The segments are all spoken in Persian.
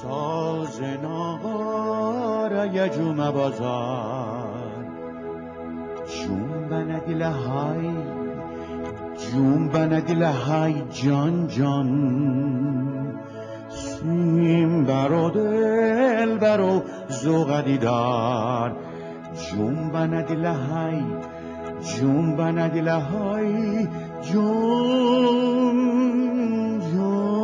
ساز ناغار یجوم بازار جون بندیل های جون بندیل های جان جان سیم برو دل برو زوغ دیدار جون بندیل های جون بندیل های جون جون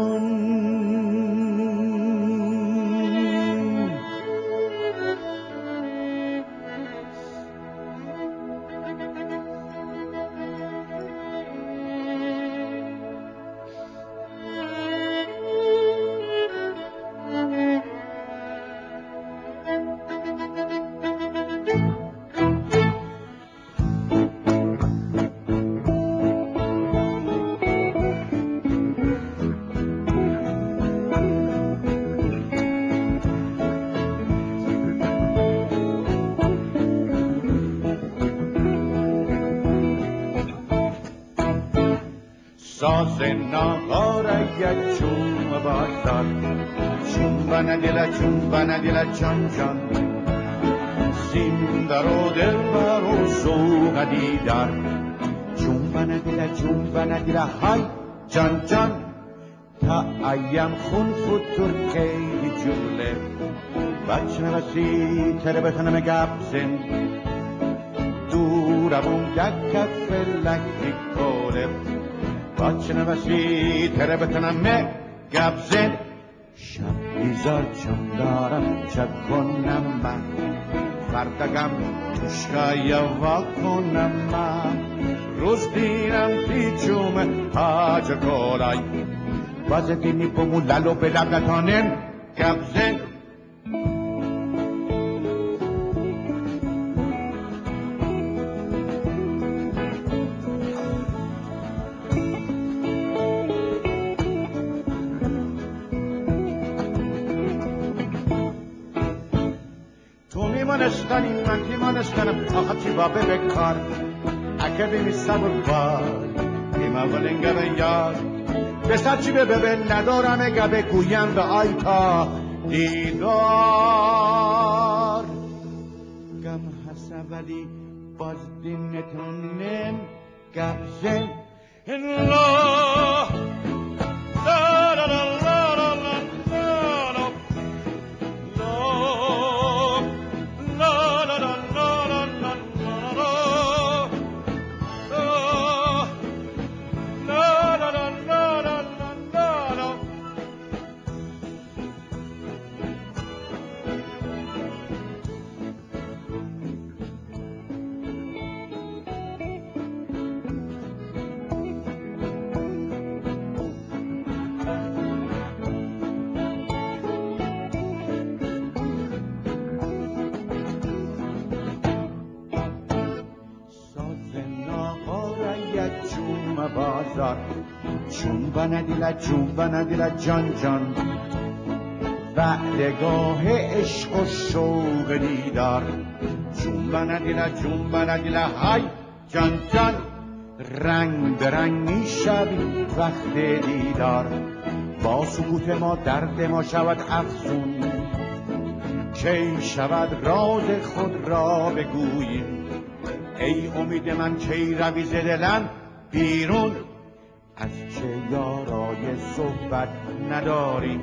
ساز ناغار یجوم بازار چون بندیل جان جان سیم برو دل برو زوغ دیدار جون بندیل های جان جان تا ایم خون فتور کیدی جوله بچه نوسی تره بتنم گبزن دورمون گک فلک کوله بچه نوسی تره بتنم گبزن شب بیزار چون دارم چه کنم من فردگم توشکای وا کنم من روز دینم پیچوم حاج کولای بازه دینی بمو لالو بلب نتانم گبزن من میمانستنم آخه چی بابه بکار اگه بیمی سبر بار بیما ولنگه به یار بسر چی به ندارم اگه بگویم به آیتا دیدار گم هسته ولی باز دینتونم گبزن الله لا لا لا جون بندیل جان جان وعدگاه عشق و شوق دیدار جون بندیل های جان جان رنگ به رنگ می شوی وقت دیدار با سکوت ما درد ما شود افزون کی شود راز خود را بگوییم ای امید من کی روی ز دلم بیرون از چه یارای صحبت نداریم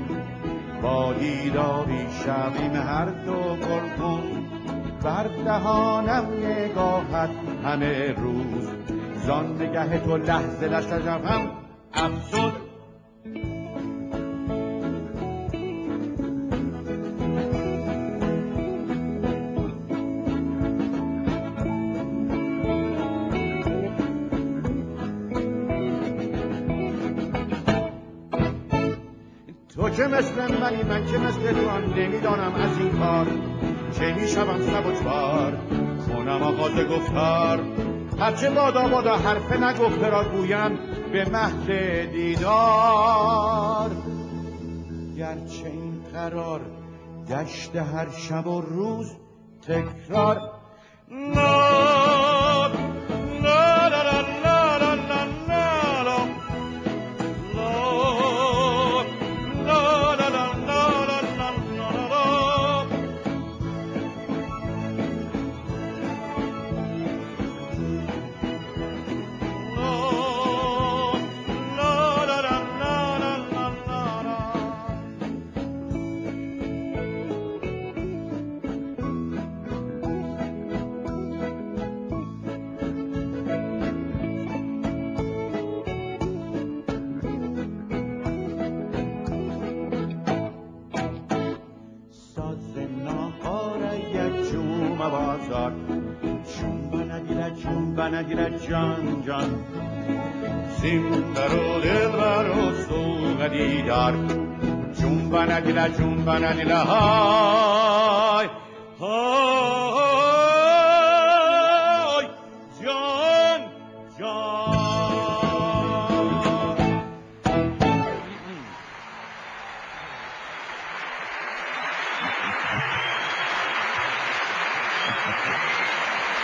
با دیداری شویم هر دو گلگون بر دهانم نگاهت همه روز زان نگه تو لحظه لشتم افزود چه مثل منی من چه مثل تو هم نمیدانم از این کار چه میشوم سبکبار خونم آغاز گفتار هرچه بادا حرف نگفته را گویم به محض دیدار گرچه این قرار گشت هر شب و روز تکرار جمعه بازار جنبه ندیره جان جان سیمبر و دلبر و سوق دیدار جنبه ندیره های های جان جان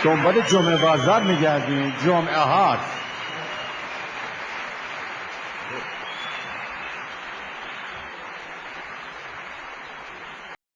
دنبال جمعه بازار میگردیم، جمعه هاست.